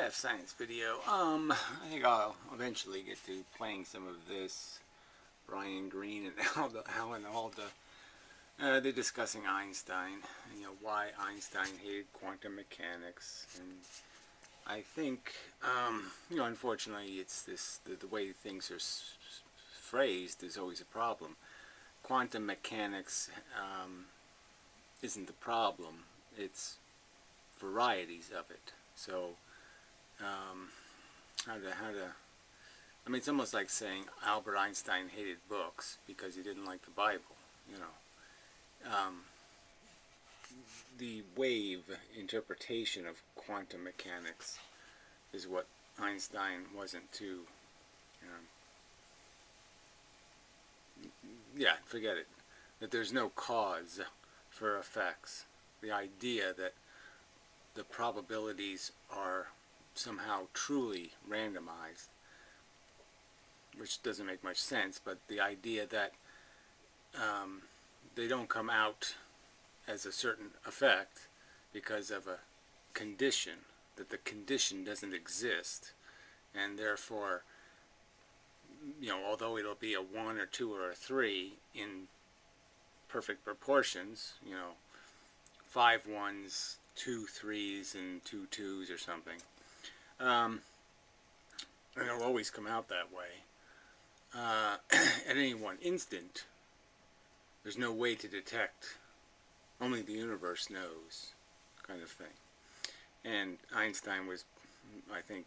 DraftScience video. I think I'll eventually get to playing some of this. Brian Greene and Alan Alda, they're discussing Einstein, and, why Einstein hated quantum mechanics. And I think, unfortunately, it's the way things are phrased is always a problem. Quantum mechanics isn't the problem; it's varieties of it. So, I mean, it's almost like saying Albert Einstein hated books because he didn't like the Bible, The wave interpretation of quantum mechanics is what Einstein wasn't too, forget it. That there's no cause for effects. The idea that the probabilities are somehow truly randomized, which doesn't make much sense, but the idea that they don't come out as a certain effect because of a condition, that the condition doesn't exist, and therefore, although it'll be a 1 or 2 or a 3 in perfect proportions, 5 1s, 2 3s, and 2 2s or something, and it'll always come out that way. At any one instant, there's no way to detect, only the universe knows, kind of thing. And Einstein was, I think,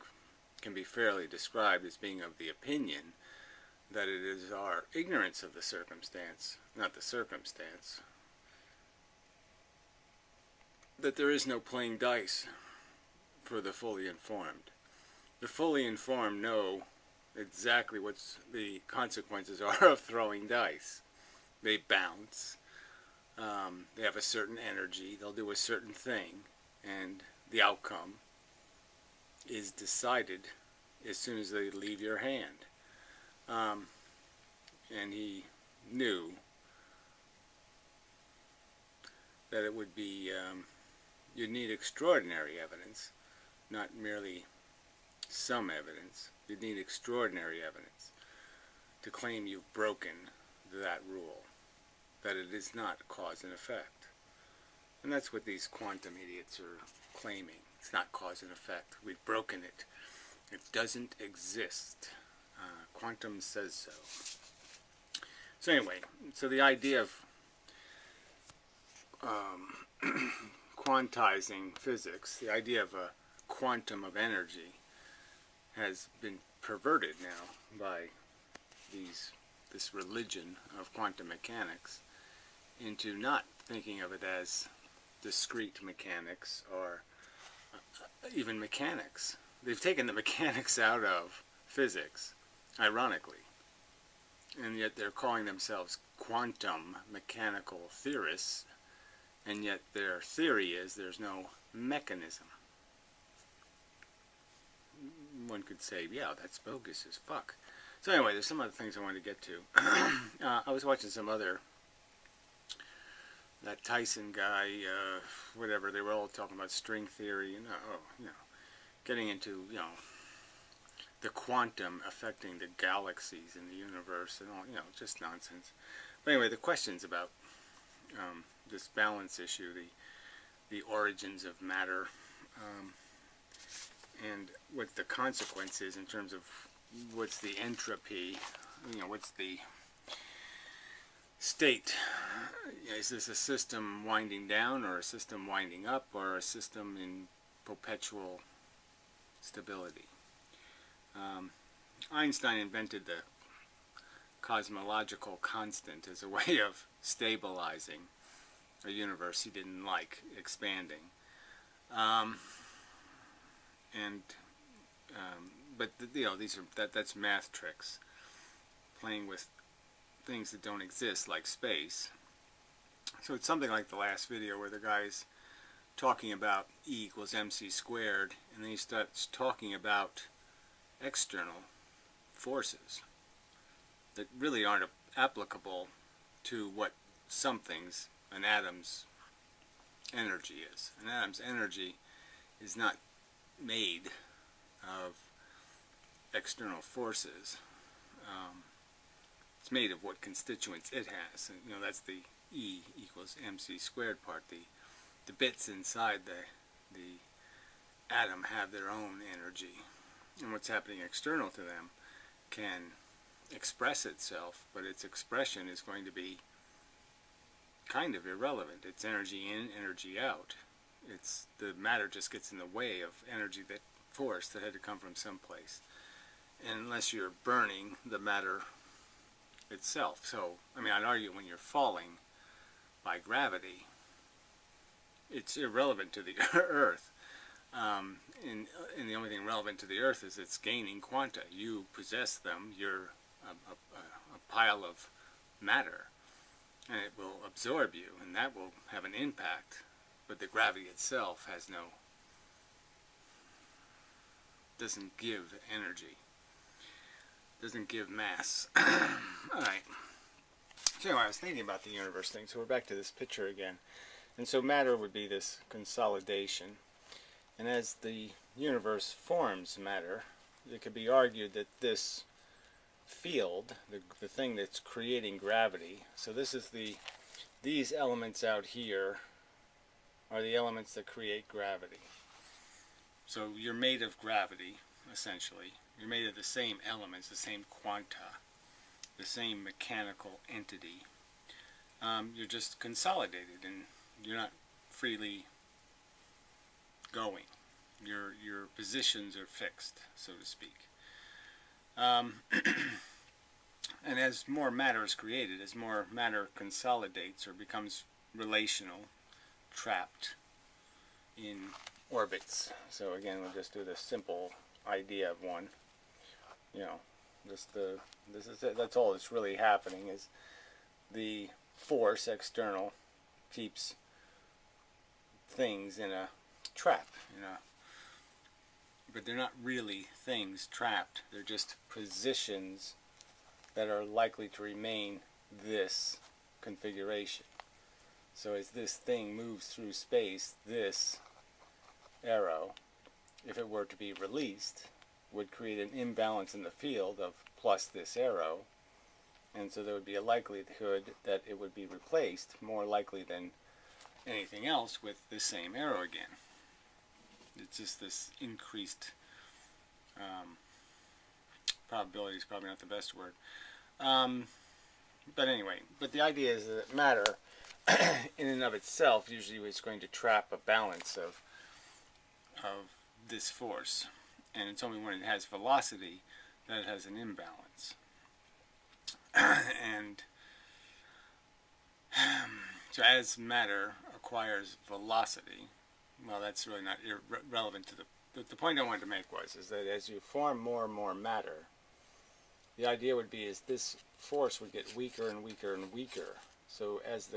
can be fairly described as being of the opinion that it is our ignorance of the circumstance, not the circumstance, that there is no playing dice for the fully informed. The fully informed know exactly what the consequences are of throwing dice. They bounce. They have a certain energy. They'll do a certain thing, and the outcome is decided as soon as they leave your hand. And he knew that it would be, you'd need extraordinary evidence, not merely some evidence. You'd need extraordinary evidence to claim you've broken that rule, that it is not cause and effect. And that's what these quantum idiots are claiming. It's not cause and effect. We've broken it. It doesn't exist. Quantum says so. So anyway, so the idea of quantizing physics, the idea of a quantum of energy, has been perverted now by this religion of quantum mechanics into not thinking of it as discrete mechanics or even mechanics. They've taken the mechanics out of physics, ironically, and yet they're calling themselves quantum mechanical theorists, and yet their theory is there's no mechanism. One could say, yeah, that's bogus as fuck. So anyway, there's some other things I wanted to get to. I was watching some other, that Tyson guy, whatever, they were all talking about string theory, and getting into, the quantum affecting the galaxies in the universe and all, just nonsense. But anyway, the questions about this balance issue, the origins of matter, and what the consequence is in terms of what's the entropy, what's the state. Is this a system winding down, or a system winding up, or a system in perpetual stability? Einstein invented the cosmological constant as a way of stabilizing a universe he didn't like expanding. But that's math tricks, playing with things that don't exist, like space. So it's something like the last video where the guy's talking about E equals mc squared, and then he starts talking about external forces that really aren't applicable to what something's, an atom's energy is. An atom's energy is not made of external forces. It's made of what constituents it has. And, you know, that's the E equals mc squared part. The bits inside the atom have their own energy. And what's happening external to them can express itself, but its expression is going to be kind of irrelevant. It's energy in, energy out. It's the matter just gets in the way of energy, that force that had to come from someplace. And unless you're burning the matter itself. So, I mean, I'd argue when you're falling by gravity, it's irrelevant to the Earth. And the only thing relevant to the Earth is it's gaining quanta. You possess them. You're a pile of matter, and it will absorb you, and that will have an impact. But the gravity itself has doesn't give energy, doesn't give mass. All right. So anyway, I was thinking about the universe thing. So we're back to this picture again, and so matter would be this consolidation. And as the universe forms matter, it could be argued that this field, the thing that's creating gravity, so this is these elements out here are the elements that create gravity. So you're made of gravity, essentially. You're made of the same elements, the same quanta, the same mechanical entity. You're just consolidated, and you're not freely going. Your positions are fixed, so to speak. And as more matter is created, as more matter consolidates or becomes relational, trapped in orbits. So again, we'll just do this simple idea of one. You know, this is it. That's all that's really happening, is the force external keeps things in a trap, but they're not really things trapped. They're just positions that are likely to remain this configuration. So as this thing moves through space, this arrow, if it were to be released, would create an imbalance in the field of plus this arrow, and so there would be a likelihood that it would be replaced, more likely than anything else, with the same arrow again. It's just this increased probability is probably not the best word. But anyway, but the idea is that matter in and of itself usually is going to trap a balance of this force. And it's only when it has velocity that it has an imbalance. And so as matter acquires velocity, well, that's really not irrelevant to the point I wanted to make is that as you form more and more matter, the idea would be is this force would get weaker and weaker and weaker. So as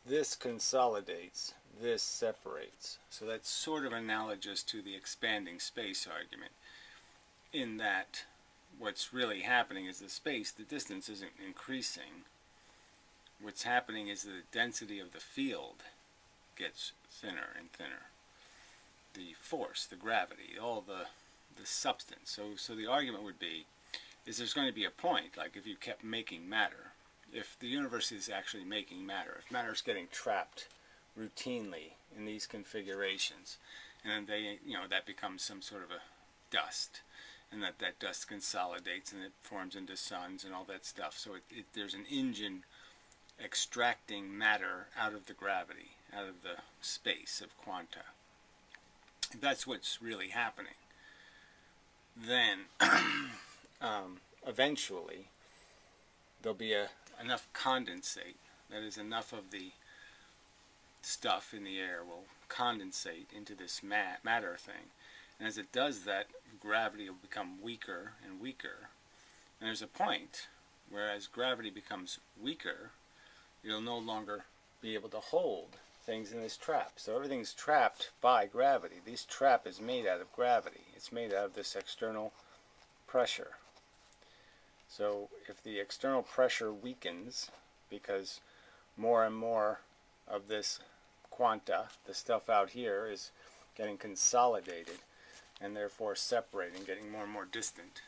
this consolidates, this separates. So that's sort of analogous to the expanding space argument, in that what's really happening is the distance isn't increasing. What's happening is the density of the field gets thinner and thinner. The force, the gravity, all the substance. So the argument would be is there's going to be a point, like if you kept making matter, if the universe is actually making matter, if matter is getting trapped routinely in these configurations, and they, that becomes some sort of a dust, and that dust consolidates and it forms into suns and all that stuff. So there's an engine extracting matter out of the gravity, out of the space of quanta. If that's what's really happening, then eventually there'll be enough condensate, that is, enough of the stuff in the air will condensate into this matter thing. And as it does that, gravity will become weaker and weaker. And there's a point where as gravity becomes weaker, you'll no longer be able to hold things in this trap. So everything's trapped by gravity. This trap is made out of gravity. It's made out of this external pressure. So if the external pressure weakens, because more and more of this quanta, the stuff out here, is getting consolidated, and therefore separating, getting more and more distant.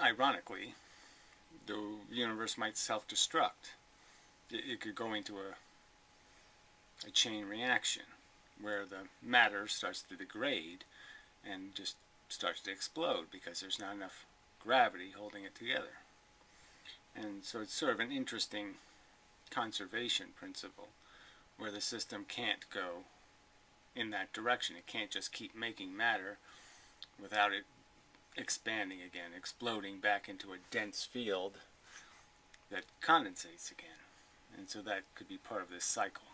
Ironically, the universe might self-destruct. It could go into a chain reaction where the matter starts to degrade and just starts to explode because there's not enough gravity holding it together. And so it's sort of an interesting conservation principle where the system can't go in that direction. It can't just keep making matter without it expanding again, exploding back into a dense field that condensates again. And so that could be part of this cycle.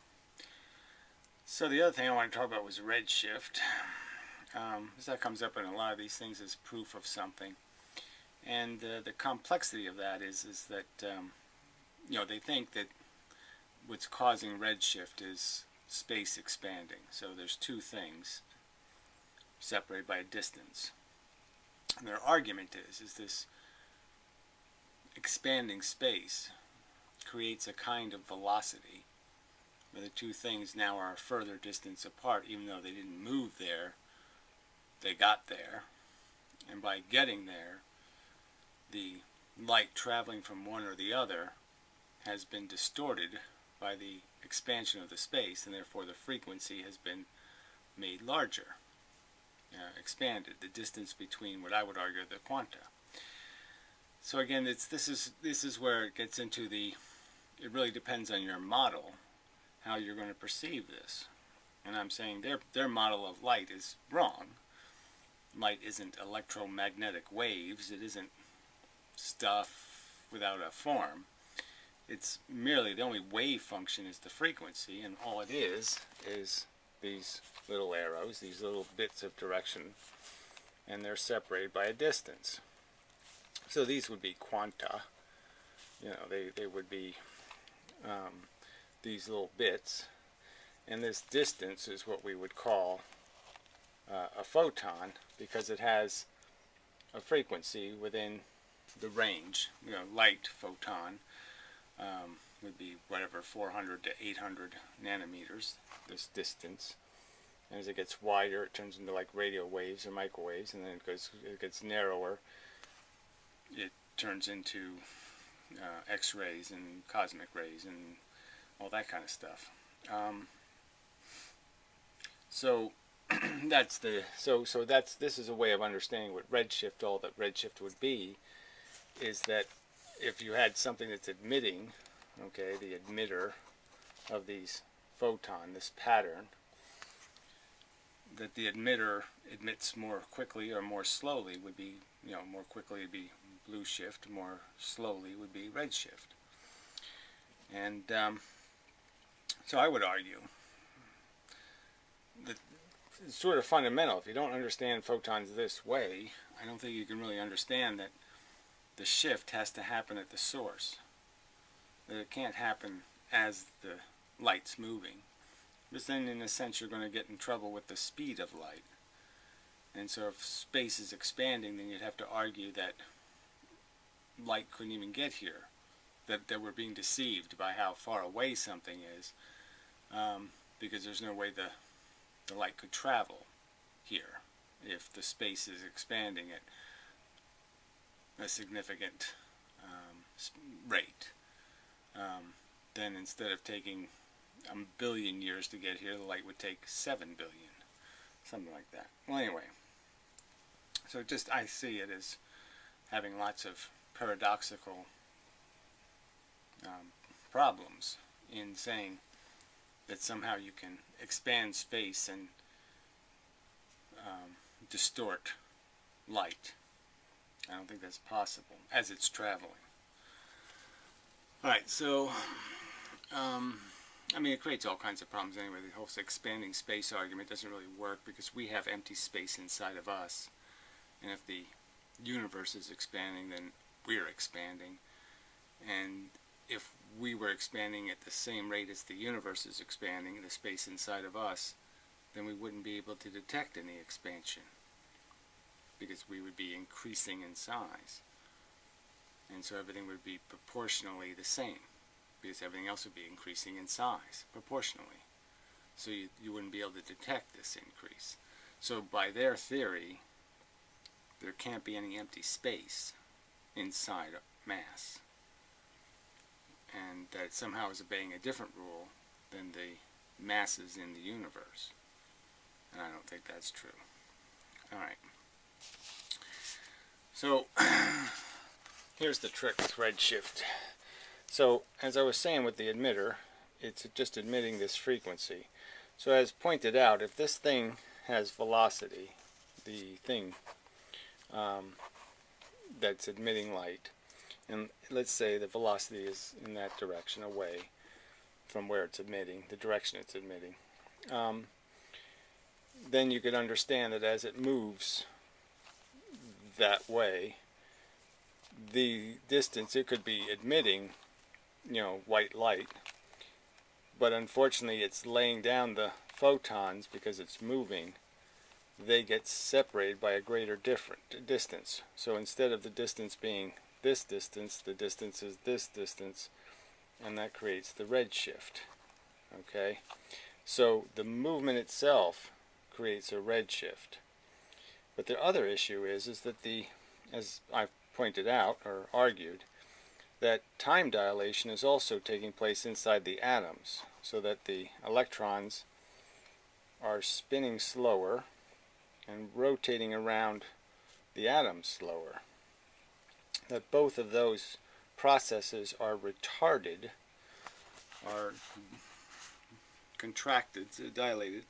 So the other thing I want to talk about was redshift. That comes up in a lot of these things as proof of something. And the complexity of that is that they think that what's causing redshift is space expanding. So there's two things separated by a distance. And their argument is this expanding space creates a kind of velocity where the two things now are a further distance apart, even though they didn't move there, they got there. And by getting there, the light traveling from one or the other has been distorted by the expansion of the space, and therefore the frequency has been made larger, expanded, the distance between what I would argue are the quanta. So again, this is where it gets into it really depends on your model, how you're going to perceive this. And I'm saying their model of light is wrong. Light isn't electromagnetic waves, it isn't stuff without a form. It's merely, the only wave function is the frequency, and all it is these little arrows, these little bits of direction, and they're separated by a distance. So these would be quanta. They would be these little bits, and this distance is what we would call a photon, because it has a frequency within the range. Light photon would be whatever, 400 to 800 nanometers, this distance. And as it gets wider, it turns into like radio waves or microwaves, and then it gets narrower. It turns into X-rays and cosmic rays and all that kind of stuff. So this is a way of understanding what redshift, all that redshift would be, is that if you had something that's emitting, okay, the emitter of these photon, this pattern, that the emitter emits more quickly or more slowly would be, more quickly would be blue shift, more slowly would be red shift. And so I would argue that it's sort of fundamental. If you don't understand photons this way, I don't think you can really understand that the shift has to happen at the source. That it can't happen as the light's moving. Because then, in a sense, you're going to get in trouble with the speed of light. And so if space is expanding, then you'd have to argue that light couldn't even get here. That we're being deceived by how far away something is. Because there's no way the light could travel here if the space is expanding at a significant rate. Then instead of taking a billion years to get here, the light would take 7 billion. Something like that. Well, anyway. So I see it as having lots of paradoxical problems in saying that somehow you can expand space and distort light. I don't think that's possible as it's traveling. Alright, so it creates all kinds of problems anyway. The whole expanding space argument doesn't really work because we have empty space inside of us. And if the universe is expanding, then we're expanding. And if we were expanding at the same rate as the universe is expanding, the space inside of us, then we wouldn't be able to detect any expansion, because we would be increasing in size. And so everything would be proportionally the same, because everything else would be increasing in size proportionally. So you wouldn't be able to detect this increase. So by their theory, there can't be any empty space inside mass, and that somehow is obeying a different rule than the masses in the universe. And I don't think that's true. Alright. So, here's the trick with redshift. So, as I was saying with the emitter, it's just emitting this frequency. So as pointed out, if this thing has velocity, the thing that's emitting light, and let's say the velocity is in that direction away from where it's emitting, the direction it's emitting, then you could understand that as it moves that way, the distance it could be emitting, white light, but unfortunately it's laying down the photons because it's moving. They get separated by a greater distance. So instead of the distance being this distance, the distance is this distance, and that creates the redshift. Okay? So the movement itself creates a redshift. But the other issue is that as I've pointed out or argued, that time dilation is also taking place inside the atoms, so that the electrons are spinning slower and rotating around the atoms slower. That both of those processes are retarded, are contracted, dilated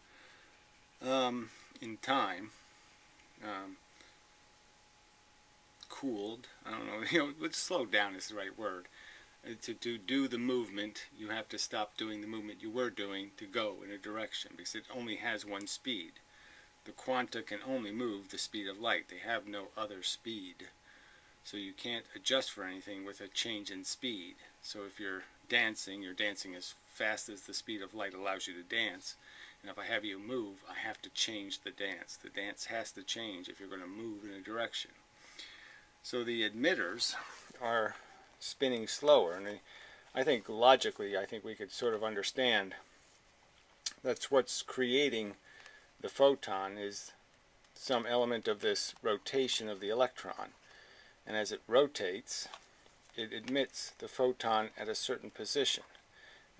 in time, cooled, I don't know, but slowed down is the right word. To do the movement, you have to stop doing the movement you were doing to go in a direction, because it only has one speed. The quanta can only move the speed of light. They have no other speed. So you can't adjust for anything with a change in speed. So if you're dancing as fast as the speed of light allows you to dance. And if I have you move, I have to change the dance. The dance has to change if you're going to move in a direction. So the emitters are spinning slower. And I think logically, we could sort of understand that's what's creating the photon, is some element of this rotation of the electron. And as it rotates, it emits the photon at a certain position.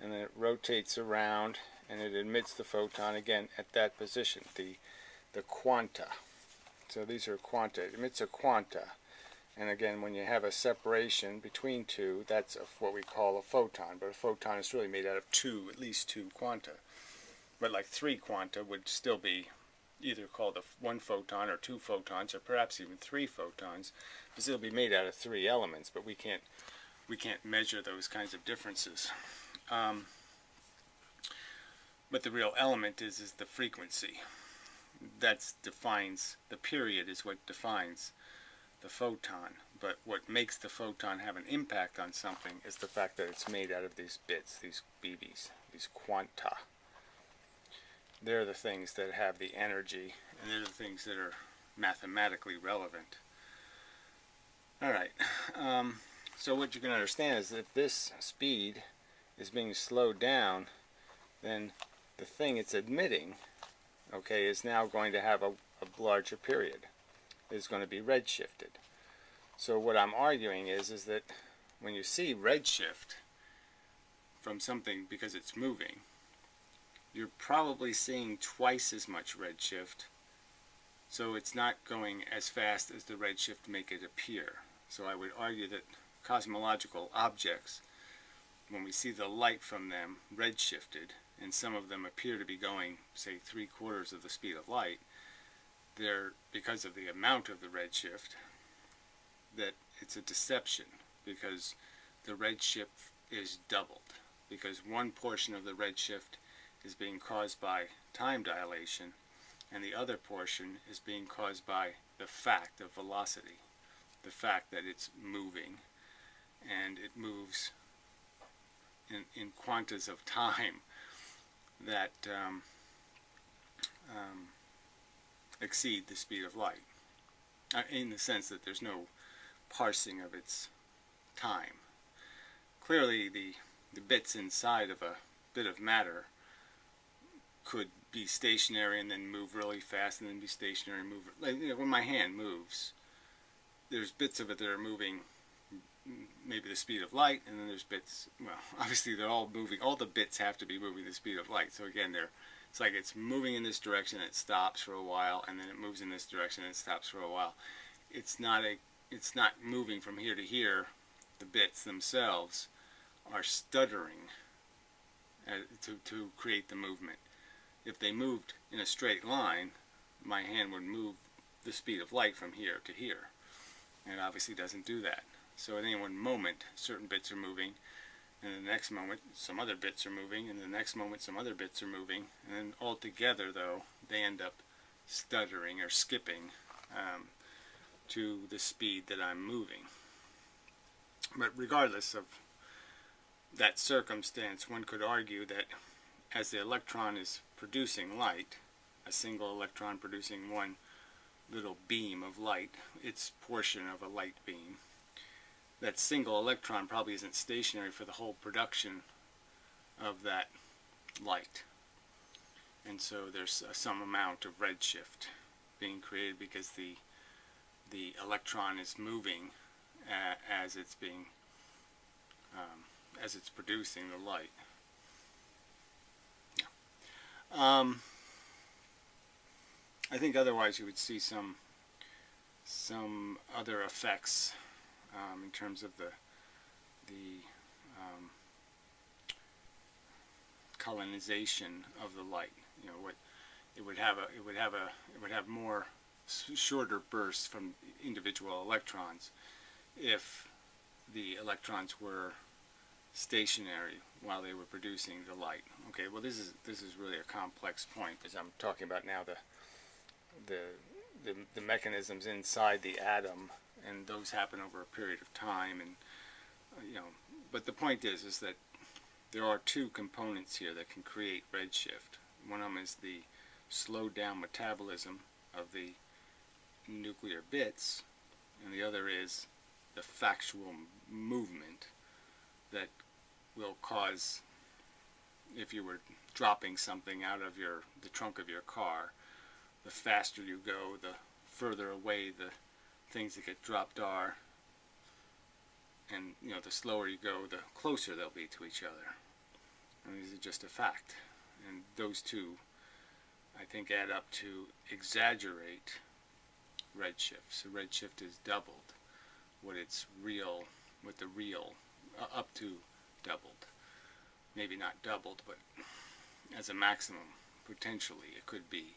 And then it rotates around and it emits the photon again at that position, the quanta. So these are quanta. It emits a quanta. And again, when you have a separation between two, that's what we call a photon. But a photon is really made out of at least two quanta. But like 3 quanta would still be either called one photon or 2 photons, or perhaps even 3 photons, because it'll be made out of 3 elements. But we can't measure those kinds of differences. But the real element is the frequency. That defines the period, is what defines the photon. But what makes the photon have an impact on something is the fact that it's made out of these bits, these BBs, these quanta. They're the things that have the energy, and they're the things that are mathematically relevant. Alright, so what you can understand is that if this speed is being slowed down, then the thing it's emitting, okay, is now going to have a larger period. It's going to be redshifted. So what I'm arguing is that when you see redshift from something because it's moving, you're probably seeing twice as much redshift, so it's not going as fast as the redshift make it appear. So I would argue that cosmological objects, when we see the light from them redshifted, and some of them appear to be going, say, 3/4 of the speed of light, they're, because of the amount of the redshift, that it's a deception, because the redshift is doubled, because one portion of the redshift is being caused by time dilation, and the other portion is being caused by the fact of velocity, the fact that it's moving, and it moves in quantas of time that exceed the speed of light, in the sense that there's no parsing of its time. Clearly the bits inside of a bit of matter could be stationary and then move really fast and then be stationary and move. Like, you know, when my hand moves, there's bits of it that are moving maybe the speed of light, and then there's bits, well, obviously they're all moving, all the bits have to be moving the speed of light. So again, it's like it's moving in this direction, it stops for a while, and then it moves in this direction and it stops for a while. It's not moving from here to here. The bits themselves are stuttering to create the movement. If they moved in a straight line, my hand would move the speed of light from here to here, and it obviously doesn't do that. So at any one moment, certain bits are moving, and the next moment, some other bits are moving, and the next moment, some other bits are moving, and then all together, though, they end up stuttering or skipping to the speed that I'm moving. But regardless of that circumstance, one could argue that as the electron is producing light, a single electron producing one little beam of light, its portion of a light beam, that single electron probably isn't stationary for the whole production of that light. And so there's some amount of redshift being created because the electron is moving as it's being as it's producing the light. Yeah. I think otherwise you would see some other effects in terms of the colonization of the light. You know, what it would have more shorter bursts from individual electrons if the electrons were stationary while they were producing the light. Okay, well this is really a complex point, because I'm talking about now the mechanisms inside the atom, and those happen over a period of time, and you know, but the point is that there are two components here that can create redshift. One of them is the slowed down metabolism of the nuclear bits, and the other is the factual movement that will cause, if you were dropping something out of the trunk of your car, the faster you go, the further away the things that get dropped are, and you know, the slower you go, the closer they'll be to each other. And these are just a fact, and those two, I think, add up to exaggerate redshift. So redshift is doubled what the real up to doubled, maybe not doubled, but as a maximum potentially it could be.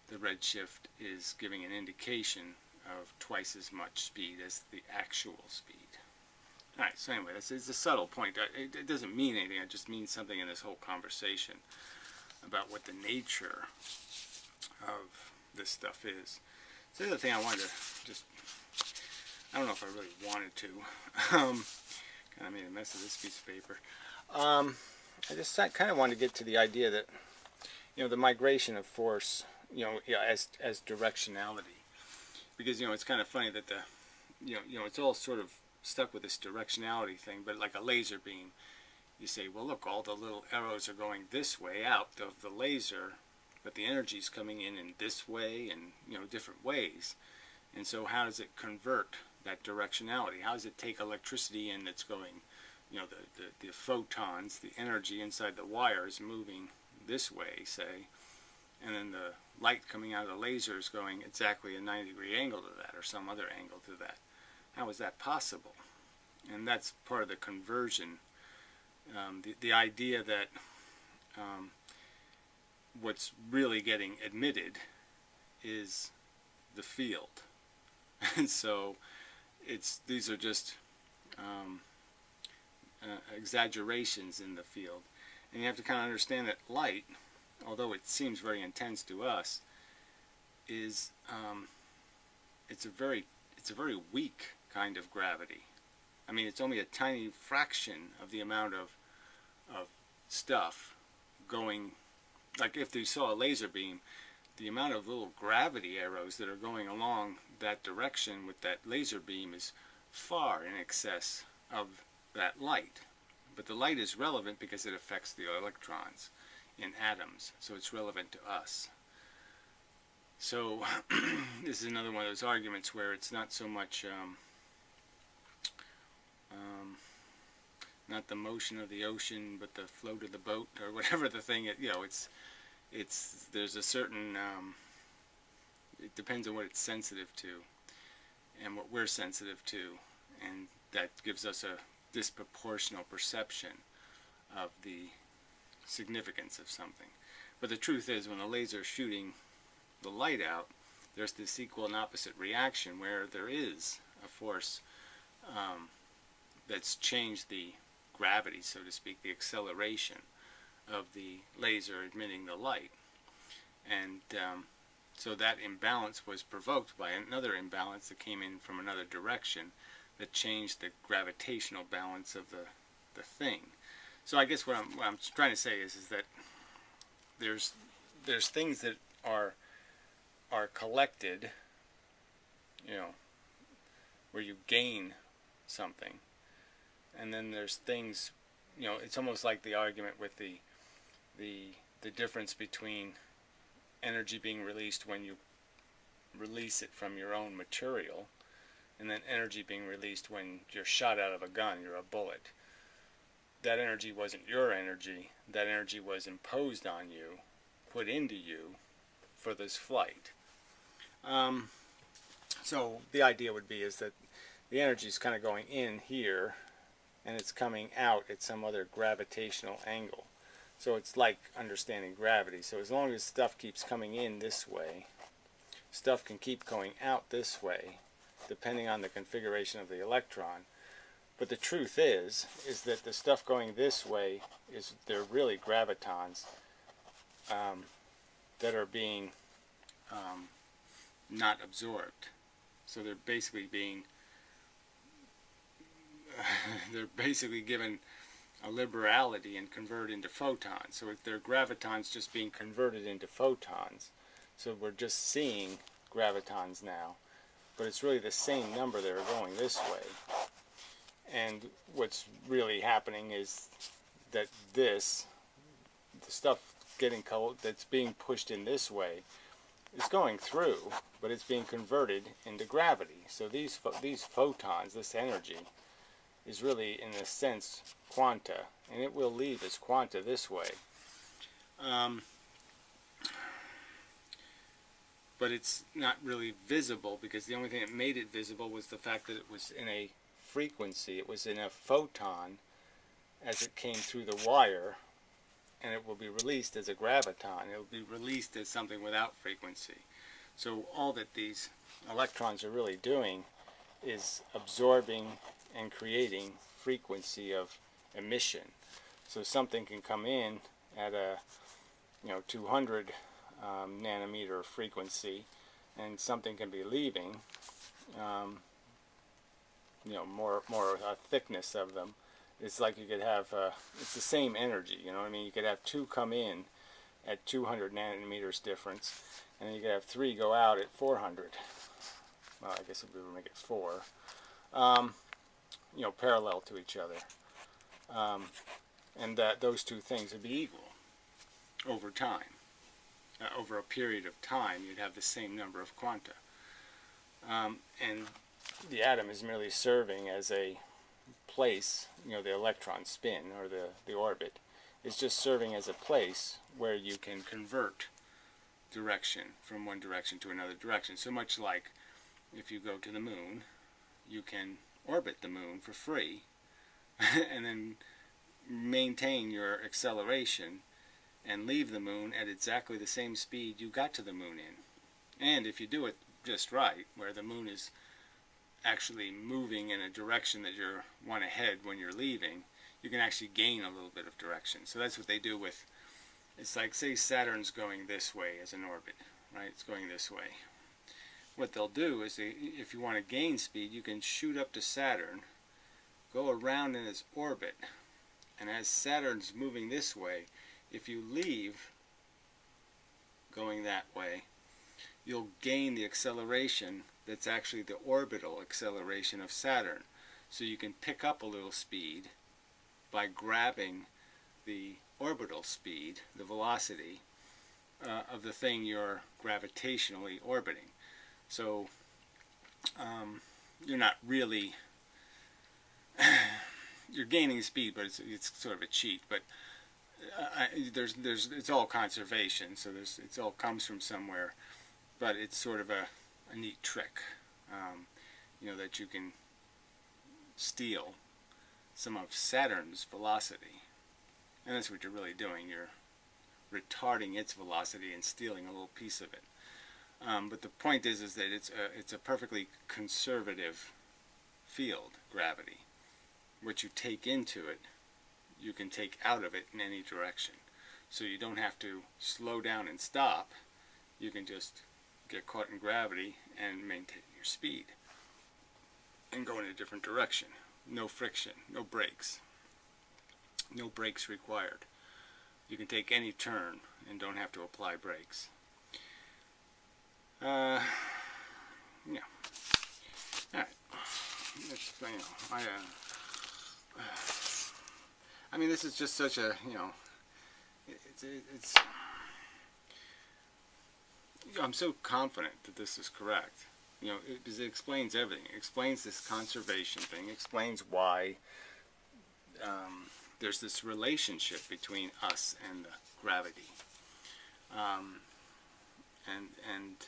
The redshift is giving an indication of twice as much speed as the actual speed. Alright, so anyway, it's a subtle point. It doesn't mean anything, it just means something in this whole conversation about what the nature of this stuff is. So the other thing I wanted to just, I don't know if I really wanted to, kind of made a mess of this piece of paper. I just kind of wanted to get to the idea that, you know, the migration of force, you know, as directionality, because, you know, it's kind of funny that you know, it's all sort of stuck with this directionality thing, but like a laser beam, you say, well, look, all the little arrows are going this way out of the laser, but the energy is coming in this way and, you know, different ways. And so how does it convert that directionality? How does it take electricity in that's going, you know, the photons, the energy inside the wire is moving this way, say, and then the light coming out of the laser is going exactly a 90-degree angle to that, or some other angle to that. How is that possible? And that's part of the conversion. The idea that what's really getting emitted is the field. And so these are just exaggerations in the field. And you have to kind of understand that light, although it seems very intense to us, is it's a very weak kind of gravity. I mean, it's only a tiny fraction of the amount of stuff going. Like if you saw a laser beam, the amount of little gravity arrows that are going along that direction with that laser beam is far in excess of that light. But the light is relevant because it affects the electrons in atoms, so it's relevant to us. So this is another one of those arguments where it's not so much not the motion of the ocean, but the float of the boat, or whatever the thing. It's there's a certain it depends on what it's sensitive to, and what we're sensitive to, and that gives us a disproportional perception of the significance of something. But the truth is, when the laser is shooting the light out, there's this equal and opposite reaction where there is a force that's changed the gravity, so to speak, the acceleration of the laser emitting the light. And so that imbalance was provoked by another imbalance that came in from another direction that changed the gravitational balance of the thing. So I guess what I'm trying to say is that there's things that are collected, where you gain something, and then there's things, it's almost like the argument with the difference between energy being released when you release it from your own material, and then energy being released when you're shot out of a gun, you're a bullet. That energy wasn't your energy. That energy was imposed on you, put into you for this flight. So the idea would be is that the energy is kind of going in here, and it's coming out at some other gravitational angle. So it's like understanding gravity. So as long as stuff keeps coming in this way, stuff can keep going out this way, depending on the configuration of the electron. But the truth is that the stuff going this way they're really gravitons that are being not absorbed. So they're basically being they're basically given a liberality and converted into photons. So they're gravitons just being converted into photons. So we're just seeing gravitons now, but it's really the same number that are going this way. And what's really happening is that the stuff that's being pushed in this way is going through, but it's being converted into gravity. So these photons, this energy, is really, in a sense, quanta, and it will leave as quanta this way. But it's not really visible, because the only thing that made it visible was the fact that it was in a frequency. It was in a photon as it came through the wire, and it will be released as a graviton. It will be released as something without frequency. So all that these electrons are really doing is absorbing and creating frequency of emission. So something can come in at a 200 nanometer frequency, and something can be leaving more a thickness of them. It's like you could have it's the same energy, you could have two come in at 200 nanometers difference, and then you could have three go out at 400. Well, I guess if we would make it 4, parallel to each other, and that those two things would be equal over time. Over a period of time, you'd have the same number of quanta, and the atom is merely serving as a place, the electron spin, or the orbit, is just serving as a place where you can convert direction from one direction to another direction. So much like if you go to the moon, you can orbit the moon for free and then maintain your acceleration and leave the moon at exactly the same speed you got to the moon in. And if you do it just right, where the moon is actually moving in a direction that you want ahead when you're leaving, you can actually gain a little bit of direction. So that's what they do with, it's like, say Saturn's going this way as an orbit, right? It's going this way. What they'll do is, if you want to gain speed, you can shoot up to Saturn, go around in its orbit, and as Saturn's moving this way, if you leave going that way, you'll gain the acceleration that's actually the orbital acceleration of Saturn. So you can pick up a little speed by grabbing the orbital speed, the velocity, of the thing you're gravitationally orbiting. So you're not really you're gaining speed, but it's sort of a cheat. But it's all conservation, so it all comes from somewhere. But it's sort of a neat trick, that you can steal some of Saturn's velocity, and that's what you're really doing. You're retarding its velocity and stealing a little piece of it. But the point is that it's a perfectly conservative field, gravity. What you take into it, you can take out of it in any direction. So you don't have to slow down and stop. You can just get caught in gravity and maintain your speed and go in a different direction. No friction, no brakes. No brakes required. You can take any turn and don't have to apply brakes. Yeah. All right. I mean, this is just such a, it's. I'm so confident that this is correct. Because it explains everything. It explains this conservation thing. It explains why there's this relationship between us and the gravity. And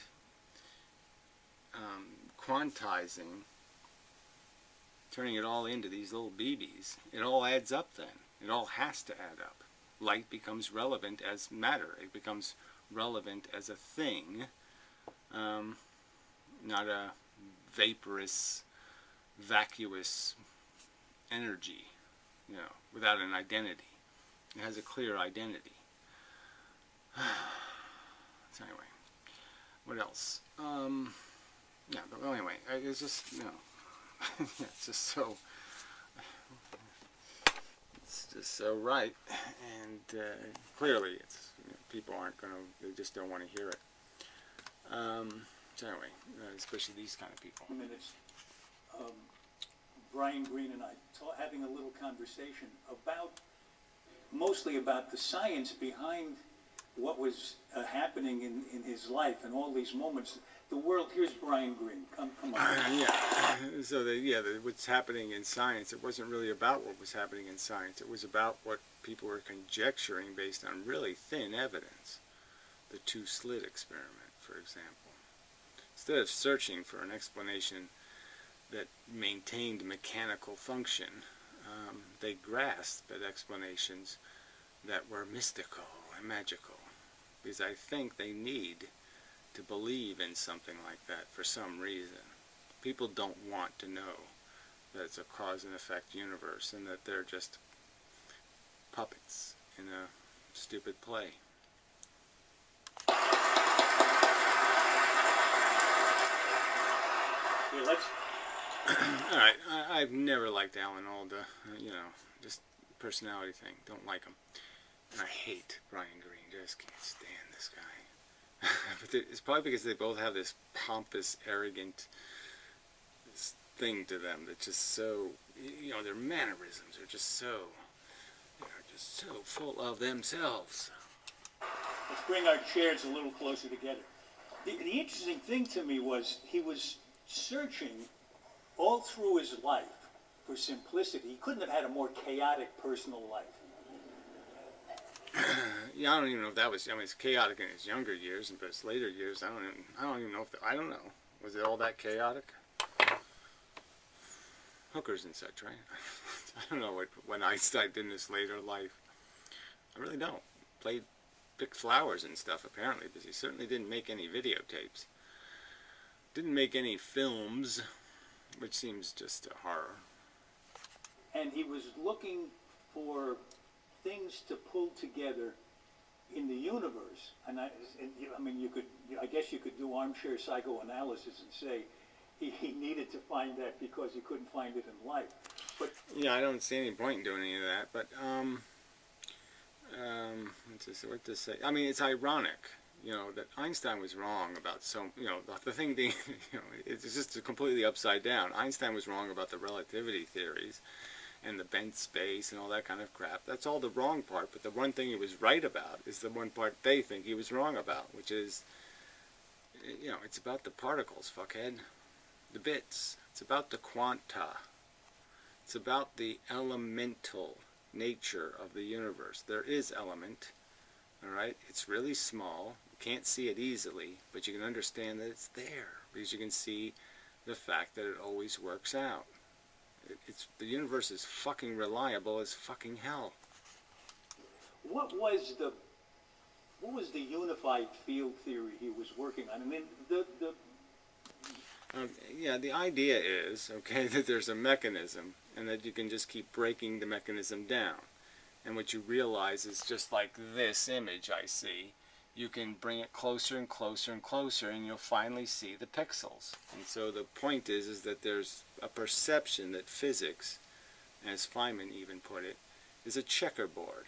quantizing, turning it all into these little BBs, it all adds up then. It all has to add up. Light becomes relevant as matter. It becomes relevant as a thing, not a vaporous, vacuous energy, without an identity. It has a clear identity. So anyway, what else? Yeah, but anyway, it's just, it's just so, right, and clearly it's, people aren't going to, they just don't want to hear it. So anyway, especially these kind of people. Minutes. Brian Greene and I having a little conversation mostly about the science behind what was happening in his life and all these moments. The world, here's Brian Greene. Come on. Yeah. So what's happening in science, it wasn't really about what was happening in science. It was about what people were conjecturing based on really thin evidence. The two-slit experiment, for example. Instead of searching for an explanation that maintained mechanical function, they grasped at explanations that were mystical and magical. Because I think they need to believe in something like that for some reason. People don't want to know that it's a cause and effect universe and that they're just puppets in a stupid play. Yeah, let's... All right, I've never liked Alan Alda, just personality thing. Don't like him. And I hate Brian Greene. Just can't stand this guy. But it's probably because they both have this pompous, arrogant thing to them that's just so, their mannerisms are just so, full of themselves. Let's bring our chairs a little closer together. The interesting thing to me was he was searching all through his life for simplicity. He couldn't have had a more chaotic personal life. Yeah, I don't even know if that was. It's chaotic in his younger years, but his later years, I don't even know if. I don't know. Was it all that chaotic? Hookers and such, right? I don't know what Einstein did in his later life. I really don't. Picked flowers and stuff apparently, because he certainly didn't make any videotapes. Didn't make any films, which seems just a horror. And he was looking for things to pull together in the universe, I guess you could do armchair psychoanalysis and say he needed to find that because he couldn't find it in life. But yeah, I don't see any point in doing any of that. But what to say? It's ironic, that Einstein was wrong about the thing being, it's just completely upside down. Einstein was wrong about the relativity theories, and the bent space and all that kind of crap. That's all the wrong part, but the one thing he was right about is the one part they think he was wrong about, which is, you know, it's about the particles, fuckhead. The bits. It's about the quanta. It's about the elemental nature of the universe. There is element, alright? It's really small. You can't see it easily, but you can understand that it's there, because you can see the fact that it always works out. The universe is fucking reliable as fucking hell. What was the unified field theory he was working on? I mean, Yeah, the idea is, okay, that there's a mechanism and that you can just keep breaking the mechanism down. And what you realize is, just like this image I see, you can bring it closer and closer and closer, and you'll finally see the pixels. And so the point is that there's a perception that physics, as Feynman even put it, is a checkerboard.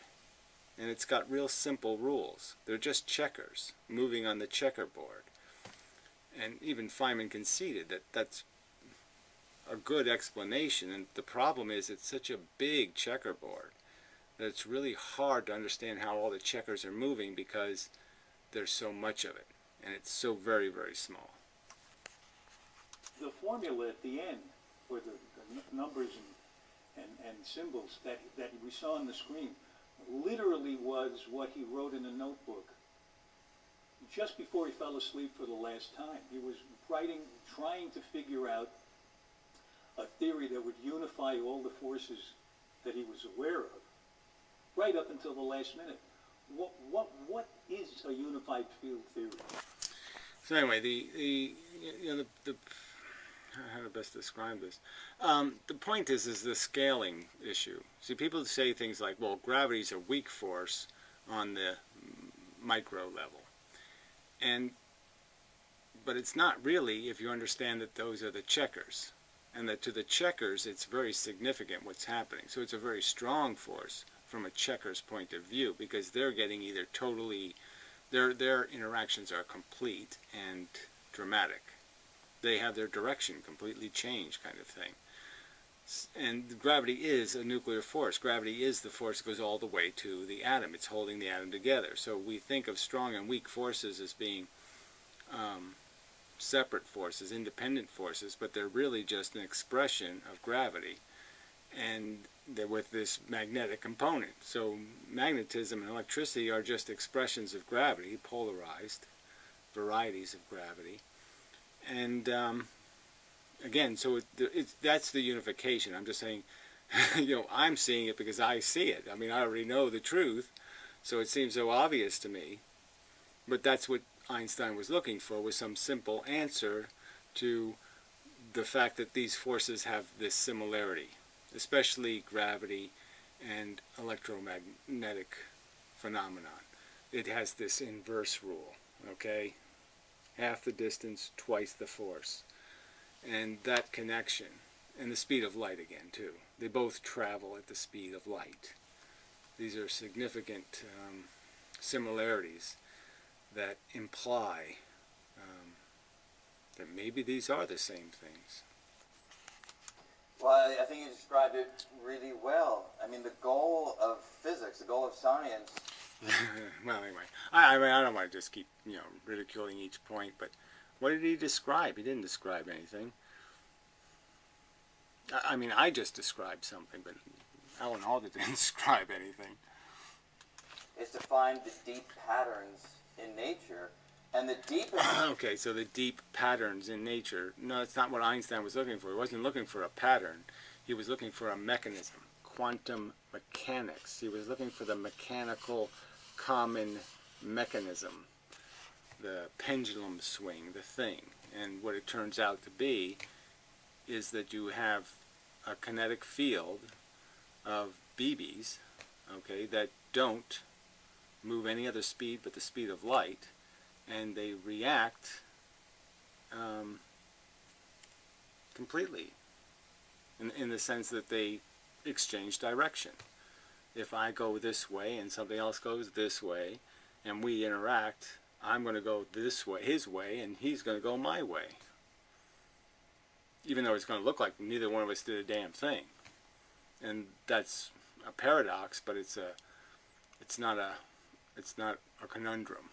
And it's got real simple rules. They're just checkers, moving on the checkerboard. And even Feynman conceded that that's a good explanation. And the problem is, it's such a big checkerboard that it's really hard to understand how all the checkers are moving, because there's so much of it, and it's so very, very small. the formula at the end, for the numbers and symbols that we saw on the screen, literally was what he wrote in a notebook just before he fell asleep for the last time. He was writing, trying to figure out a theory that would unify all the forces that he was aware of, right up until the last minute. What is a unified field theory? So anyway, how to best describe this? The point is the scaling issue. See, people say things like, well, gravity is a weak force on the micro level. But it's not really, if you understand that those are the checkers. And that to the checkers, it's very significant what's happening. So it's a very strong force from a checker's point of view, because they're getting either totally, their interactions are complete and dramatic. They have their direction completely changed, kind of thing. And gravity is a nuclear force. Gravity is the force that goes all the way to the atom. It's holding the atom together. So we think of strong and weak forces as being separate forces, independent forces, but they're really just an expression of gravity, and they're with this magnetic component. So magnetism and electricity are just expressions of gravity, polarized varieties of gravity. And again, so that's the unification. I'm just saying, you know, I'm seeing it because I see it. I mean, I already know the truth, so it seems so obvious to me. But that's what Einstein was looking for, was some simple answer to the fact that these forces have this similarity, especially gravity and electromagnetic phenomenon. It has this inverse rule, okay? Half the distance, twice the force. And that connection, and the speed of light again, too. They both travel at the speed of light. These are significant similarities that imply that maybe these are the same things. Well, I think you described it really well. I mean, the goal of physics, the goal of science. Well, anyway, I mean, I don't want to just keep, you know, ridiculing each point, but what did he describe? He didn't describe anything. I mean, I just described something, but Alan Alda didn't describe anything. Is to find the deep patterns in nature, and the deepest... Okay, so the deep patterns in nature. No, it's not what Einstein was looking for. He wasn't looking for a pattern. He was looking for a mechanism, quantum mechanics. He was looking for the mechanical common mechanism, the pendulum swing, the thing. And what it turns out to be is that you have a kinetic field of BBs, okay, that don't move any other speed but the speed of light, and they react completely in the sense that they exchange direction. If I go this way and something else goes this way and we interact, I'm going to go this way, his way, and he's going to go my way. Even though it's going to look like neither one of us did a damn thing. and that's a paradox, but it's not a conundrum.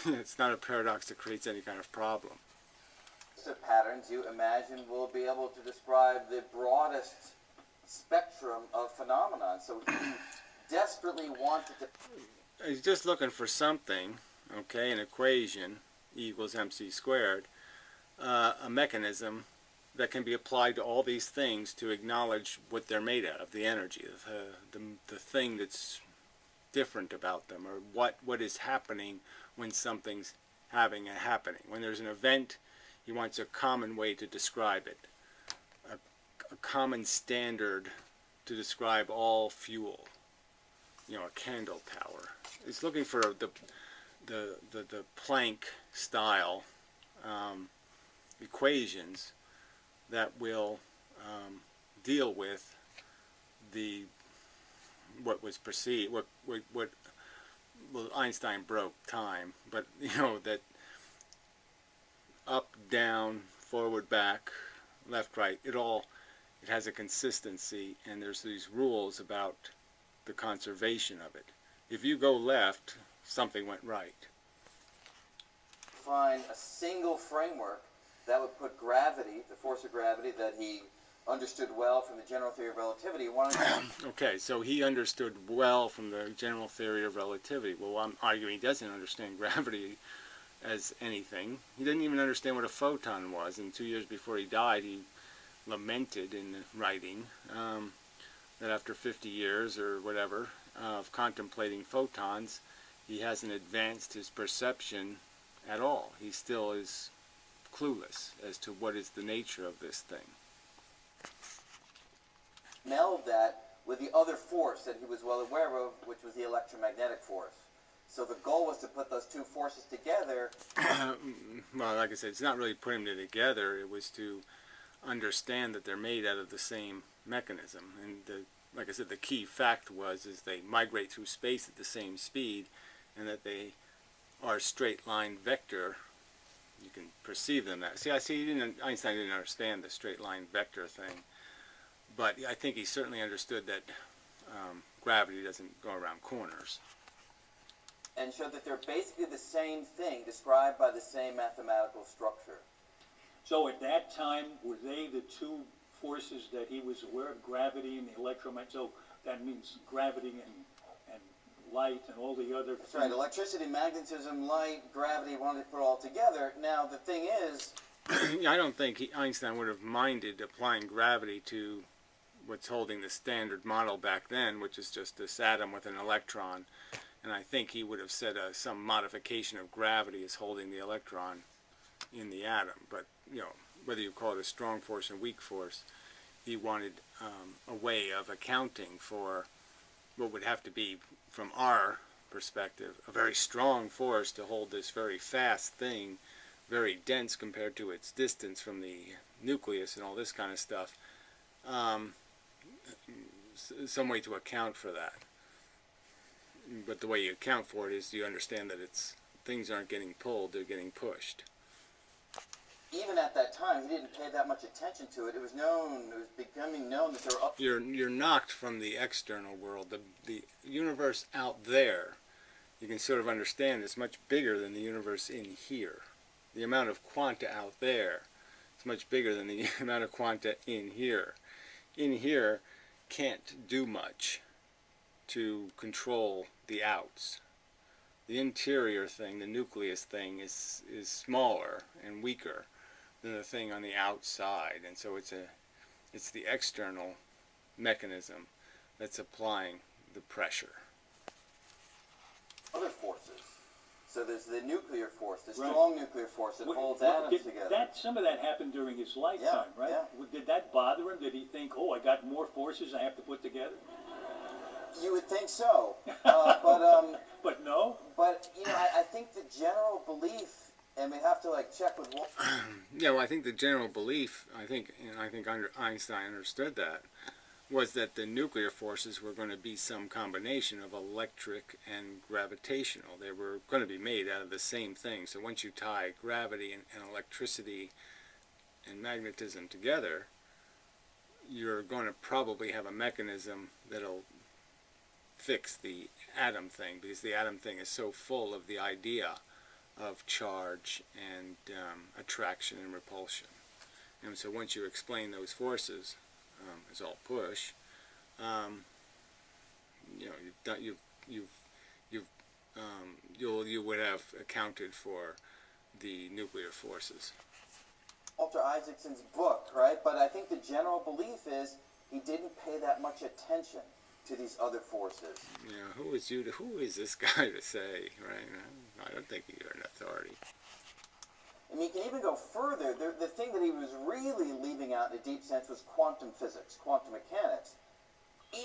It's not a paradox that creates any kind of problem. The patterns you imagine will be able to describe the broadest spectrum of phenomenon. So he desperately wanted to. He's just looking for something, okay, an equation, E equals mc squared, a mechanism that can be applied to all these things to acknowledge what they're made out of, the energy, the thing that's different about them, or what is happening when something's having a happening. When there's an event, he wants a common way to describe it, a common standard to describe all fuel, you know, a candle power. He's looking for the Planck style equations that will deal with what was perceived, well, Einstein broke time, but you know, that up, down, forward, back, left, right, it has a consistency, and there's these rules about the conservation of it. If you go left, something went right. Find a single framework that would put gravity, the force of gravity that he understood well from the general theory of relativity. Okay, so he understood well from the general theory of relativity. Well, I'm arguing he doesn't understand gravity as anything. He didn't even understand what a photon was, and 2 years before he died, he lamented in writing that after 50 years or whatever of contemplating photons, he hasn't advanced his perception at all. He still is clueless as to what is the nature of this thing. Meld that with the other force that he was well aware of, which was the electromagnetic force. So the goal was to put those two forces together. Well, like I said, it's not really putting them together. It was to understand that they're made out of the same mechanism. And like I said, the key fact is they migrate through space at the same speed, and that they are straight line vector. You can perceive them that. See, Einstein didn't understand the straight line vector thing, but I think he certainly understood that gravity doesn't go around corners. And showed that they're basically the same thing, described by the same mathematical structure. So at that time, were they the two forces that he was aware of, gravity and the electromagnetic? So that means gravity and light and all the other That's right. Electricity, magnetism, light, gravity, wanted to put it all together. Now, the thing is... I don't think Einstein would have minded applying gravity to what's holding the standard model back then, which is just this atom with an electron. And I think he would have said some modification of gravity is holding the electron in the atom. But, you know, whether you call it a strong force or weak force, he wanted a way of accounting for what would have to be, from our perspective, a very strong force to hold this very fast thing, very dense compared to its distance from the nucleus and all this kind of stuff. Some way to account for that. But the way you account for it is you understand that things aren't getting pulled, they're getting pushed. Even at that time, he didn't pay that much attention to it. It was becoming known that there were... You're knocked from the external world. The universe out there, you can sort of understand, is much bigger than the universe in here. The amount of quanta out there is much bigger than the amount of quanta in here. In here can't do much to control the outs. The interior thing, the nucleus thing, is smaller and weaker than the thing on the outside, and so it's the external mechanism that's applying the pressure. Other forces. So there's the nuclear force, the strong nuclear force that holds atoms together. Some of that happened during his lifetime, right? Yeah. Did that bother him? Did he think, oh, I got more forces I have to put together? You would think so, but no. But you know, I think the general belief, and we have to check with. Yeah, well, I think the general belief, I think Einstein understood that, was that the nuclear forces were going to be some combination of electric and gravitational. They were going to be made out of the same thing. So once you tie gravity and electricity and magnetism together, you're going to probably have a mechanism that'll fix the atom thing, because the atom thing is so full of the idea of charge and attraction and repulsion. And so once you explain those forces, as all push, you know, you would have accounted for the nuclear forces. Walter Isaacson's book, right? But I think the general belief is he didn't pay that much attention to these other forces. Yeah, who is this guy to say, right? I don't think you're an authority. I mean, you can even go further. The thing that he was really leaving out in a deep sense was quantum physics, quantum mechanics.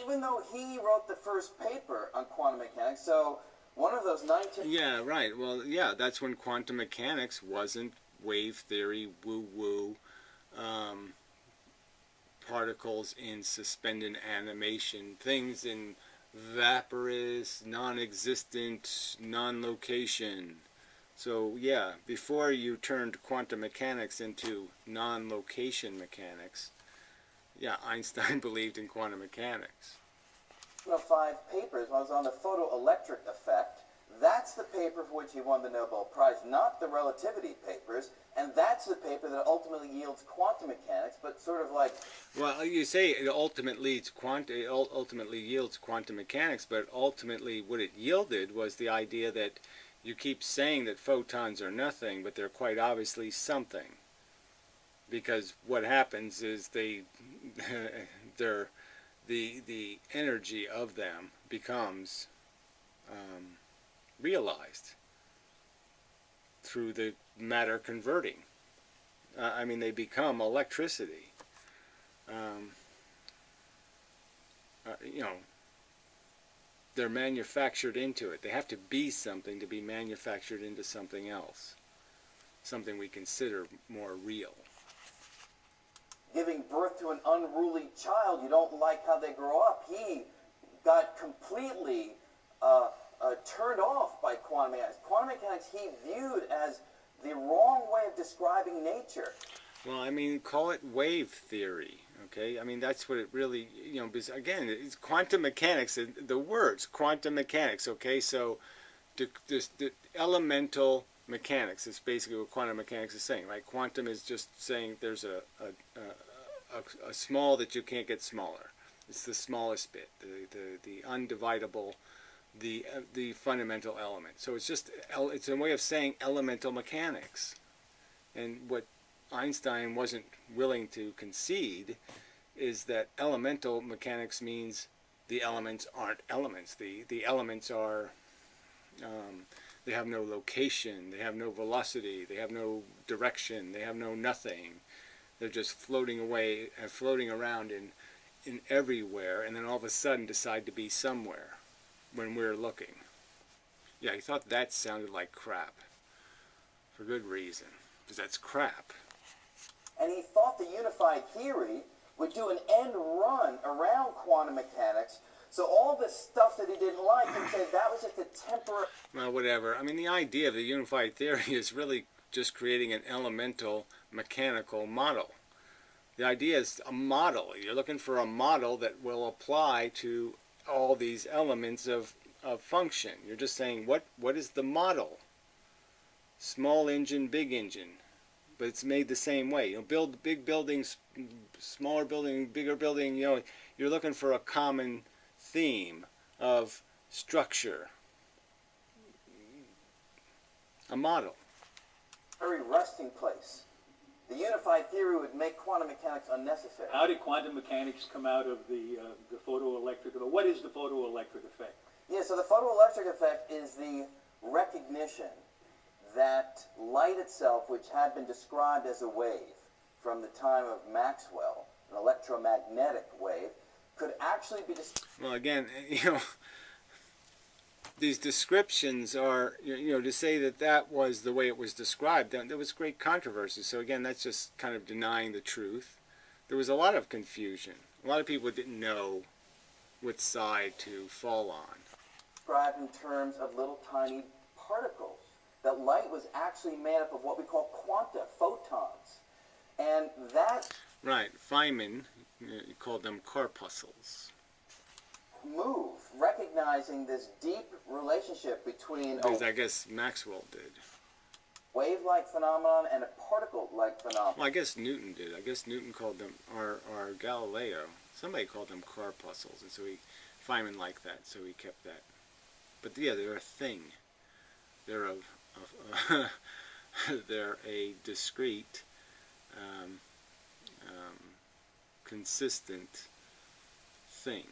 Even though he wrote the first paper on quantum mechanics, so one of those 19... Yeah, right. Well, yeah, that's when quantum mechanics wasn't wave theory, woo-woo, particles in suspended animation, things in vaporous, non-existent, non-location. So, yeah, before you turned quantum mechanics into non-location mechanics, yeah, Einstein believed in quantum mechanics. 5 papers was on the photoelectric effect. That's the paper for which he won the Nobel Prize, not the relativity papers, and that's the paper that ultimately yields quantum mechanics, but sort of like... Well, you say it ultimately yields quantum mechanics, but ultimately what it yielded was the idea that you keep saying that photons are nothing, but they're quite obviously something. Because what happens is the energy of them becomes realized through the matter converting. I mean, they become electricity. You know, they're manufactured into it. They have to be something to be manufactured into something else, something we consider more real. Giving birth to an unruly child, you don't like how they grow up. He got completely turned off by quantum mechanics. Quantum mechanics he viewed as the wrong way of describing nature. Well, I mean, call it wave theory, okay? I mean, that's what it really, you know, because again, it's quantum mechanics, the words, quantum mechanics, okay? So the elemental mechanics is basically what quantum mechanics is saying, right? Quantum is just saying there's a small that you can't get smaller. It's the smallest bit, the undividable, the fundamental element. So it's just, it's a way of saying elemental mechanics. And what Einstein wasn't willing to concede is that elemental mechanics means the elements aren't elements. The elements are, they have no location, they have no velocity, they have no direction, they have no nothing. They're just floating away, floating around in everywhere, and then all of a sudden decide to be somewhere when we're looking. Yeah, he thought that sounded like crap. For good reason, because that's crap. And he thought the unified theory would do an end run around quantum mechanics. So all this stuff that he didn't like, he said that was just a temporary... Well, whatever. I mean, the idea of the unified theory is really just creating an elemental mechanical model. The idea is a model. You're looking for a model that will apply to all these elements of function. You're just saying, what is the model? Small engine, big engine. But it's made the same way. You know, build big buildings, smaller building, bigger building. You know, you're looking for a common theme of structure. A model. Very resting place. The unified theory would make quantum mechanics unnecessary. How did quantum mechanics come out of the photoelectric? What is the photoelectric effect? Yeah, so the photoelectric effect is the recognition that light itself, which had been described as a wave from the time of Maxwell, an electromagnetic wave, could actually be... Well, again, you know, these descriptions are, you know, to say that that was the way it was described, there was great controversy. So again, that's just kind of denying the truth. There was a lot of confusion. A lot of people didn't know which side to fall on. Described in terms of little tiny particles. That light was actually made up of what we call quanta, photons. And that... Right. Feynman He called them corpuscles. Move, recognizing this deep relationship between Because I guess Maxwell did. wave-like phenomenon and a particle-like phenomenon. Well, I guess Newton did. I guess Newton called them, or Galileo, somebody called them corpuscles, and so Feynman liked that, so he kept that. But yeah, they're a thing. They're they're a discrete, consistent thing.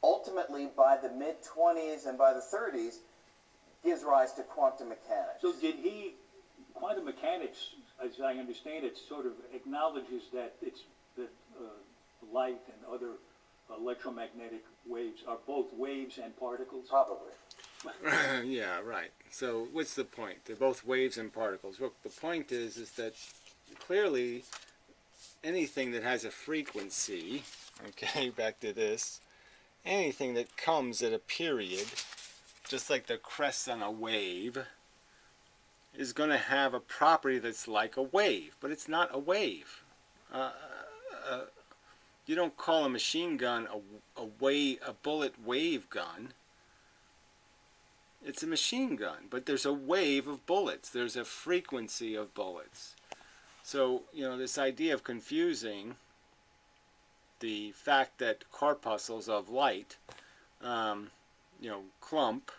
Ultimately, by the mid-20s and by the 30s, gives rise to quantum mechanics. So quantum mechanics, as I understand it, sort of acknowledges that light and other electromagnetic waves are both waves and particles? Probably. Yeah, right. So what's the point? They're both waves and particles. Look, the point is that clearly anything that has a frequency, okay, back to this, anything that comes at a period, just like the crest on a wave, is going to have a property that's like a wave, but it's not a wave. You don't call a machine gun a bullet wave gun. It's a machine gun, but there's a wave of bullets. There's a frequency of bullets. So, you know, this idea of confusing the fact that corpuscles of light, you know, clump,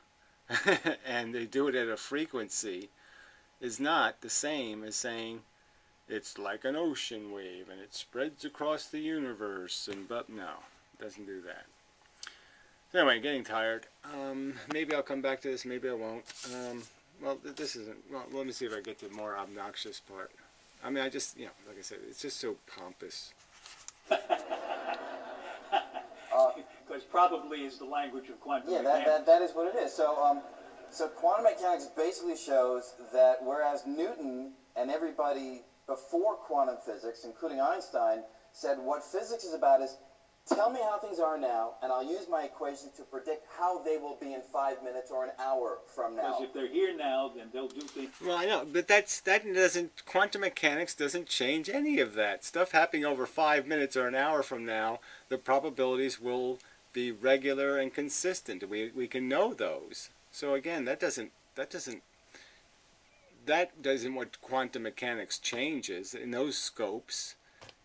and they do it at a frequency, is not the same as saying it's like an ocean wave and it spreads across the universe. And but no, it doesn't do that. So anyway, getting tired. Maybe I'll come back to this. Maybe I won't. Well, this isn't. Well, let me see if I get to the more obnoxious part. I mean, I just, you know, like I said, it's just so pompous. Because probably is the language of quantum Yeah, mechanics. that is what it is. So, so quantum mechanics basically shows that whereas Newton and everybody before quantum physics, including Einstein, said what physics is about is tell me how things are now, and I'll use my equation to predict how they will be in 5 minutes or an hour from now. Because if they're here now, then they'll do things. Well, I know, but that doesn't. Quantum mechanics doesn't change any of that stuff happening over 5 minutes or an hour from now. The probabilities will be regular and consistent. We can know those. So again, that doesn't what quantum mechanics changes in those scopes.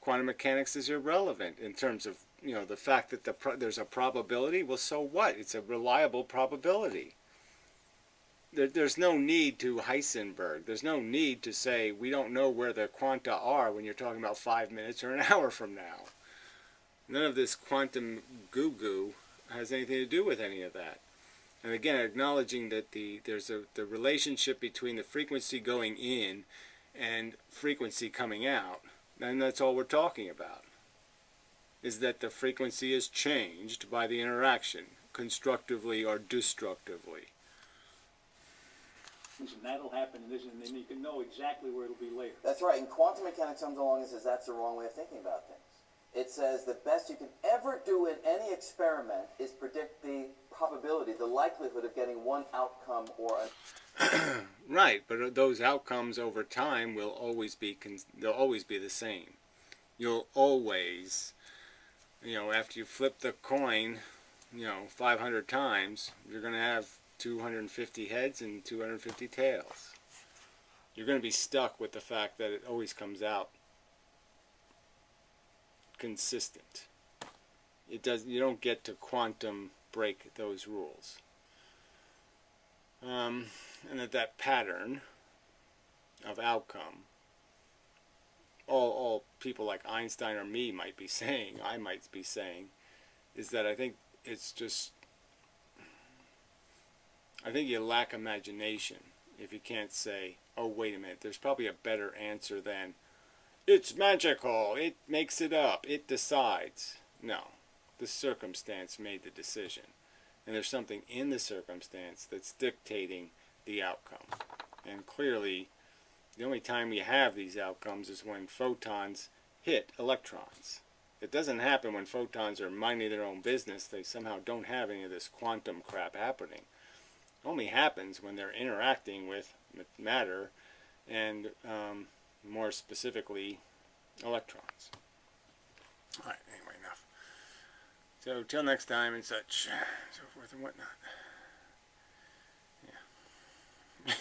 Quantum mechanics is irrelevant in terms of, you know, the fact that there's a probability. Well, so what? It's a reliable probability. There's no need to Heisenberg. There's no need to say we don't know where the quanta are when you're talking about 5 minutes or an hour from now. None of this quantum goo-goo has anything to do with any of that. And again, acknowledging that there's the relationship between the frequency going in and frequency coming out, and that's all we're talking about, is that the frequency is changed by the interaction, constructively or destructively. And that'll happen, and then you can know exactly where it'll be later. That's right, and quantum mechanics comes along and says that's the wrong way of thinking about things. It says the best you can ever do in any experiment is predict the probability, the likelihood of getting one outcome or a... Right, but those outcomes over time will always be they'll always be the same. You'll always, you know, after you flip the coin, you know, 500 times, you're going to have 250 heads and 250 tails. You're going to be stuck with the fact that it always comes out consistent. You don't get to quantum break those rules. And that pattern of outcome, all people like Einstein or me might be saying, is that I think you lack imagination if you can't say, oh, wait a minute, there's probably a better answer than, it's magical, it makes it up, it decides. No, the circumstance made the decision. And there's something in the circumstance that's dictating the outcome. And clearly, the only time you have these outcomes is when photons hit electrons. It doesn't happen when photons are minding their own business. They somehow don't have any of this quantum crap happening. It only happens when they're interacting with matter and more specifically electrons. Alright, anyway, enough. So, till next time and such, so forth and whatnot. Yeah.